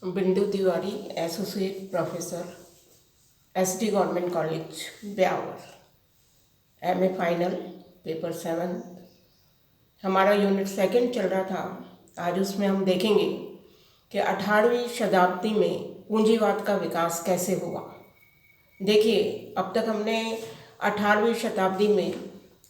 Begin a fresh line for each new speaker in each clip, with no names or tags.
बिंदु Tiwari, associate professor, SD government college Beawar, MA final, paper 7। हमारा unit second चल रहा था। आज उसमें हम देखेंगे कि 18वीं शताब्दी में पूंजीवाद का विकास कैसे हुआ। देखिए, अब तक हमने 18वीं शताब्दी में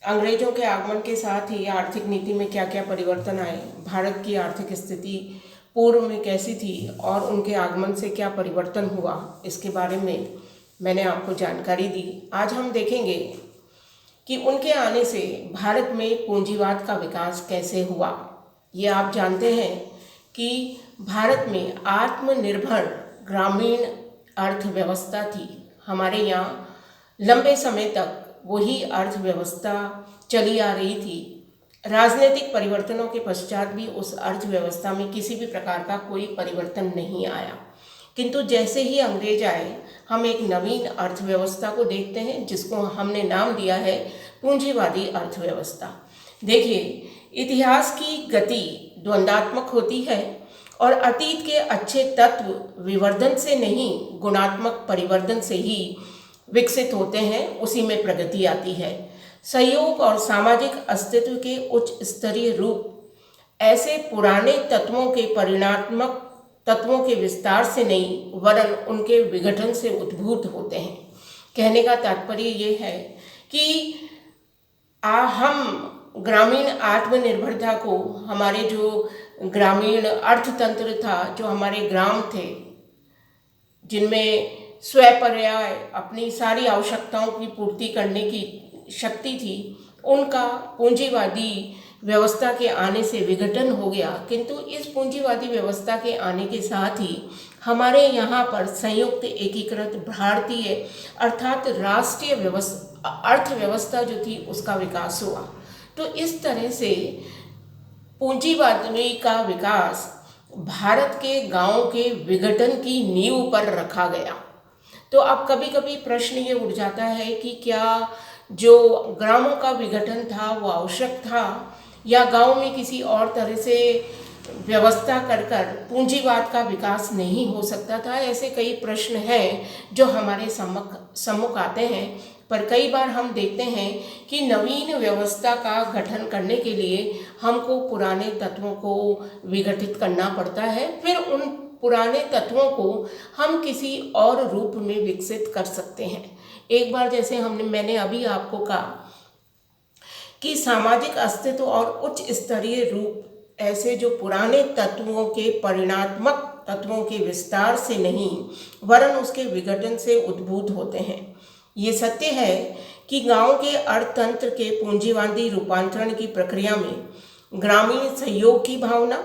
अंग्रेजों के आगमन के साथ ही आर्थिक नीति में क्या क्या परिवर्तन आए, भारत की आर्थिक स्थिति पूर्व में कैसी थी और उनके आगमन से क्या परिवर्तन हुआ, इसके बारे में मैंने आपको जानकारी दी। आज हम देखेंगे कि उनके आने से भारत में पूंजीवाद का विकास कैसे हुआ। ये आप जानते हैं कि भारत में आत्मनिर्भर ग्रामीण अर्थव्यवस्था थी। हमारे यहाँ लंबे समय तक वही अर्थव्यवस्था चली आ रही थी। राजनीतिक परिवर्तनों के पश्चात भी उस अर्थव्यवस्था में किसी भी प्रकार का कोई परिवर्तन नहीं आया, किंतु जैसे ही अंग्रेज आए हम एक नवीन अर्थव्यवस्था को देखते हैं जिसको हमने नाम दिया है पूंजीवादी अर्थव्यवस्था। देखिए, इतिहास की गति द्वंद्वात्मक होती है और अतीत के अच्छे तत्व विवर्धन से नहीं, गुणात्मक परिवर्तन से ही विकसित होते हैं, उसी में प्रगति आती है। सहयोग और सामाजिक अस्तित्व के उच्च स्तरीय रूप ऐसे पुराने तत्वों के परिणात्मक तत्वों के विस्तार से नहीं वरन उनके विघटन से उद्भूत होते हैं। कहने का तात्पर्य ये है कि हम ग्रामीण आत्मनिर्भरता को, हमारे जो ग्रामीण अर्थतंत्र था, जो हमारे ग्राम थे जिनमें स्वपर्याय अपनी सारी आवश्यकताओं की पूर्ति करने की शक्ति थी, उनका पूंजीवादी व्यवस्था के आने से विघटन हो गया। किंतु इस पूंजीवादी व्यवस्था के आने के साथ ही हमारे यहाँ पर संयुक्त एकीकृत भारतीय अर्थात राष्ट्रीय अर्थव्यवस्था जो थी उसका विकास हुआ। तो इस तरह से पूंजीवादी का विकास भारत के गांवों के विघटन की नींव पर रखा गया। तो अब कभी कभी प्रश्न ये उठ जाता है कि क्या जो ग्रामों का विघटन था वो आवश्यक था या गांव में किसी और तरह से व्यवस्था कर पूंजीवाद का विकास नहीं हो सकता था। ऐसे कई प्रश्न हैं जो हमारे सम्मुख आते हैं, पर कई बार हम देखते हैं कि नवीन व्यवस्था का गठन करने के लिए हमको पुराने तत्वों को विघटित करना पड़ता है, फिर उन पुराने तत्वों को हम किसी और रूप में विकसित कर सकते हैं। एक बार जैसे मैंने अभी आपको कहा कि सामाजिक अस्तित्व और उच्च स्तरीय रूप ऐसे जो पुराने तत्वों के परिणात्मक तत्वों के विस्तार से नहीं वरन उसके विघटन से उद्भूत होते हैं। ये सत्य है कि गांव के अर्थतंत्र के पूंजीवादी रूपांतरण की प्रक्रिया में ग्रामीण सहयोग की भावना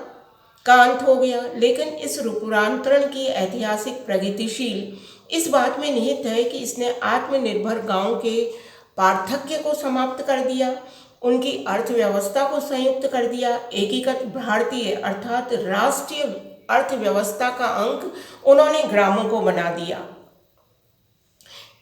का अंत हो गया, लेकिन इस रूपांतरण की ऐतिहासिक प्रगतिशील इस बात में निहित है कि इसने आत्मनिर्भर गांव के पार्थक्य को समाप्त कर दिया, उनकी अर्थव्यवस्था को संयुक्त कर दिया, एकीकृत भारतीय अर्थात राष्ट्रीय अर्थव्यवस्था का अंग उन्होंने ग्रामों को बना दिया।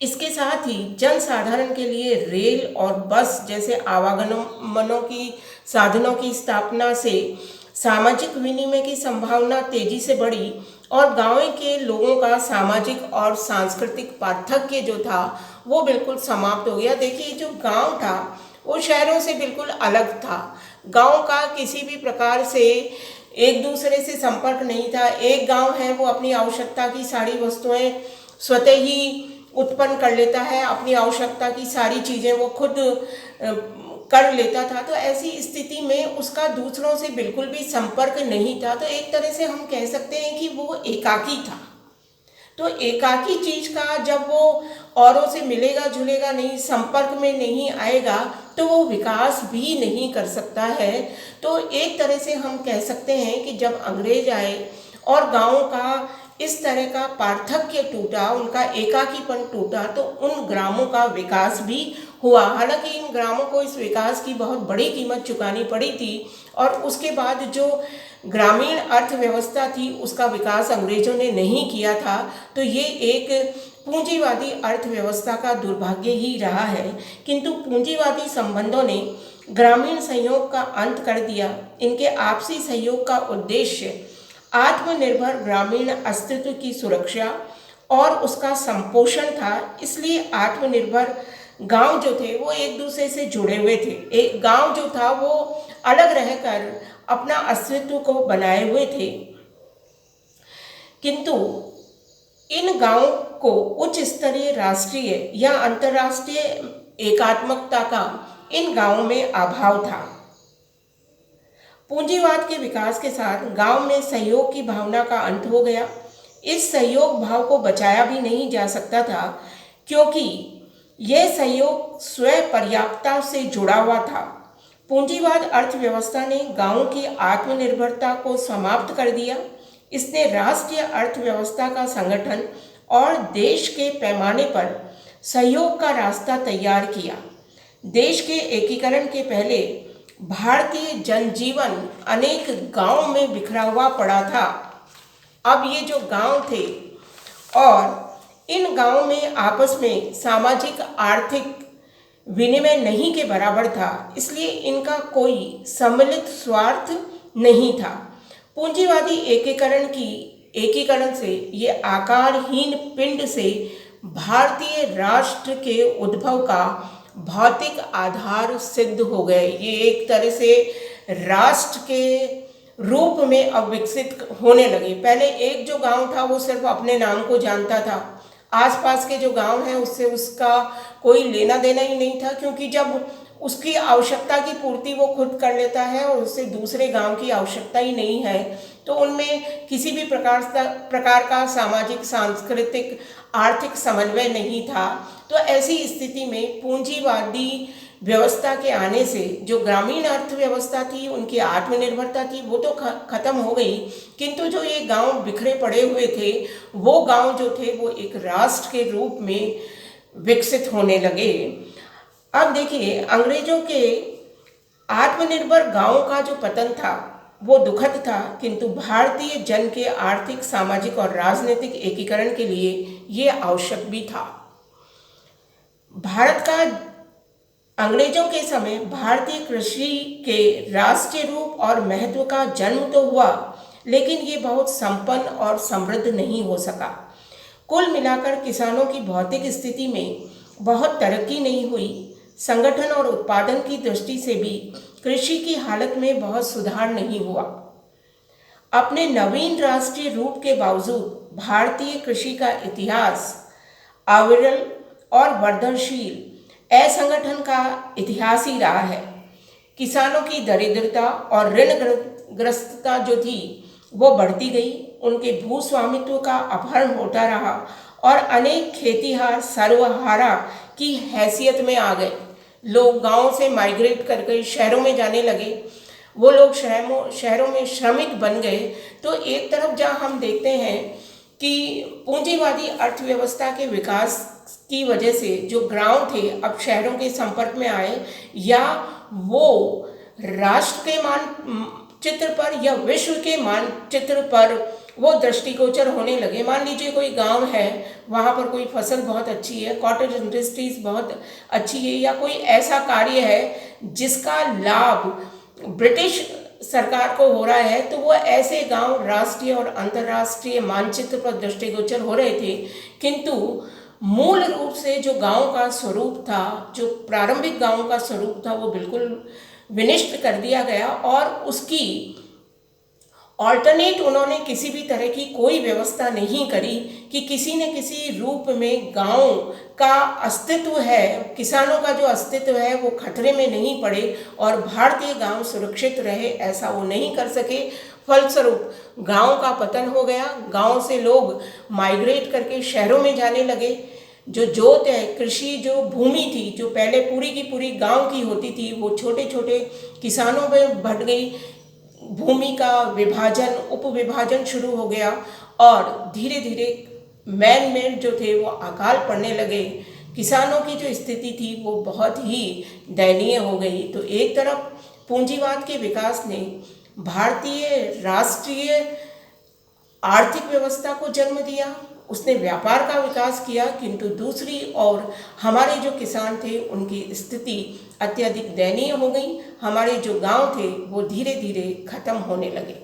इसके साथ ही जनसाधारण के लिए रेल और बस जैसे आवागमनों की साधनों की स्थापना से सामाजिक विनिमय की संभावना तेजी से बढ़ी और गांव के लोगों का सामाजिक और सांस्कृतिक पार्थक्य जो था वो बिल्कुल समाप्त हो गया। देखिए, जो गांव था वो शहरों से बिल्कुल अलग था। गांव का किसी भी प्रकार से एक दूसरे से संपर्क नहीं था। एक गांव है वो अपनी आवश्यकता की सारी वस्तुएं स्वतः ही उत्पन्न कर लेता है, अपनी आवश्यकता की सारी चीज़ें वो खुद कर लेता था। तो ऐसी स्थिति में उसका दूसरों से बिल्कुल भी संपर्क नहीं था। तो एक तरह से हम कह सकते हैं कि वो एकाकी था। तो एकाकी चीज का जब वो औरों से मिलेगा जुलेगा नहीं, संपर्क में नहीं आएगा, तो वो विकास भी नहीं कर सकता है। तो एक तरह से हम कह सकते हैं कि जब अंग्रेज आए और गांवों का इस तरह का पार्थक्य टूटा, उनका एकाकीपन टूटा, तो उन ग्रामों का विकास भी हुआ। हालांकि इन ग्रामों को इस विकास की बहुत बड़ी कीमत चुकानी पड़ी थी और उसके बाद जो ग्रामीण अर्थव्यवस्था थी उसका विकास अंग्रेजों ने नहीं किया था। तो ये एक पूंजीवादी अर्थव्यवस्था का दुर्भाग्य ही रहा है। किंतु पूंजीवादी संबंधों ने ग्रामीण सहयोग का अंत कर दिया। इनके आपसी सहयोग का उद्देश्य आत्मनिर्भर ग्रामीण अस्तित्व की सुरक्षा और उसका संपोषण था। इसलिए आत्मनिर्भर गांव जो थे वो एक दूसरे से जुड़े हुए थे। एक गांव जो था वो अलग रहकर अपना अस्तित्व को बनाए हुए थे, किंतु इन गांवों को उच्च स्तरीय राष्ट्रीय या अंतर्राष्ट्रीय एकात्मकता का इन गांवों में अभाव था। पूंजीवाद के विकास के साथ गांव में सहयोग की भावना का अंत हो गया। इस सहयोग भाव को बचाया भी नहीं जा सकता था, क्योंकि यह सहयोग स्वयं पर्याप्तता से जुड़ा हुआ था। पूंजीवाद अर्थव्यवस्था ने गांवों की आत्मनिर्भरता को समाप्त कर दिया। इसने राष्ट्रीय अर्थव्यवस्था का संगठन और देश के पैमाने पर सहयोग का रास्ता तैयार किया। देश के एकीकरण के पहले भारतीय जनजीवन अनेक गांवों में बिखरा हुआ पड़ा था। अब ये जो गांव थे और इन गांवों में आपस में सामाजिक आर्थिक विनिमय नहीं के बराबर था, इसलिए इनका कोई सम्मिलित स्वार्थ नहीं था। पूंजीवादी एकीकरण से ये आकारहीन पिंड से भारतीय राष्ट्र के उद्भव का भौतिक आधार सिद्ध हो गए। ये एक तरह से राष्ट्र के रूप में अब विकसित होने लगे। पहले एक जो गांव था वो सिर्फ अपने नाम को जानता था, आसपास के जो गांव हैं उससे उसका कोई लेना देना ही नहीं था, क्योंकि जब उसकी आवश्यकता की पूर्ति वो खुद कर लेता है और उससे दूसरे गांव की आवश्यकता ही नहीं है, तो उनमें किसी भी प्रकार का सामाजिक, सांस्कृतिक, आर्थिक समन्वय नहीं था। तो ऐसी स्थिति में पूंजीवादी व्यवस्था के आने से जो ग्रामीण अर्थव्यवस्था थी, उनकी आत्मनिर्भरता थी, वो तो खत्म हो गई, किंतु जो ये गांव बिखरे पड़े हुए थे वो गांव जो थे वो एक राष्ट्र के रूप में विकसित होने लगे। अब देखिए, अंग्रेजों के आत्मनिर्भर गांवों का जो पतन था वो दुखद था, किंतु भारतीय जन के आर्थिक, सामाजिक और राजनीतिक एकीकरण के लिए ये आवश्यक भी था। भारत का अंग्रेजों के समय भारतीय कृषि के राष्ट्रीय रूप और महत्व का जन्म तो हुआ, लेकिन ये बहुत संपन्न और समृद्ध नहीं हो सका। कुल मिलाकर किसानों की भौतिक स्थिति में बहुत तरक्की नहीं हुई। संगठन और उत्पादन की दृष्टि से भी कृषि की हालत में बहुत सुधार नहीं हुआ। अपने नवीन राष्ट्रीय रूप के बावजूद भारतीय कृषि का इतिहास अविरल और वर्धनशील असंगठन का इतिहास ही रहा है। किसानों की दरिद्रता और ऋणग्रस्तता जो थी वो बढ़ती गई, उनके भूस्वामित्व का अपहरण होता रहा और अनेक खेतीहार सर्वहारा की हैसियत में आ गए। लोग गांवों से माइग्रेट करके शहरों में जाने लगे, वो लोग शहरों में श्रमिक बन गए। तो एक तरफ जहाँ हम देखते हैं कि पूंजीवादी अर्थव्यवस्था के विकास की वजह से जो गांव थे अब शहरों के संपर्क में आए, या वो राष्ट्र के मानचित्र पर या विश्व के मानचित्र पर वो दृष्टिगोचर होने लगे। मान लीजिए कोई गांव है, वहाँ पर कोई फसल बहुत अच्छी है, कॉटेज इंडस्ट्रीज बहुत अच्छी है, या कोई ऐसा कार्य है जिसका लाभ ब्रिटिश सरकार को हो रहा है, तो वो ऐसे गांव राष्ट्रीय और अंतर्राष्ट्रीय मानचित्र पर दृष्टिगोचर हो रहे थे। किंतु मूल रूप से जो गांव का स्वरूप था, जो प्रारंभिक गांव का स्वरूप था, वो बिल्कुल विनिष्ट कर दिया गया और उसकी ऑल्टरनेट उन्होंने किसी भी तरह की कोई व्यवस्था नहीं करी कि किसी न किसी रूप में गांव का अस्तित्व है, किसानों का जो अस्तित्व है वो खतरे में नहीं पड़े और भारतीय गांव सुरक्षित रहे, ऐसा वो नहीं कर सके। फलस्वरूप गांव का पतन हो गया। गांव से लोग माइग्रेट करके शहरों में जाने लगे। जो जोत है, कृषि जो भूमि थी, जो पहले पूरी की पूरी गांव की होती थी, वो छोटे छोटे किसानों में बढ़ गई। भूमि का विभाजन, उपविभाजन शुरू हो गया और धीरे धीरे मैन मेड जो थे वो अकाल पड़ने लगे। किसानों की जो स्थिति थी वो बहुत ही दयनीय हो गई। तो एक तरफ पूंजीवाद के विकास ने भारतीय राष्ट्रीय आर्थिक व्यवस्था को जन्म दिया, उसने व्यापार का विकास किया, किंतु दूसरी ओर हमारे जो किसान थे उनकी स्थिति अत्यधिक दयनीय हो गई। हमारे जो गांव थे वो धीरे धीरे खत्म होने लगे।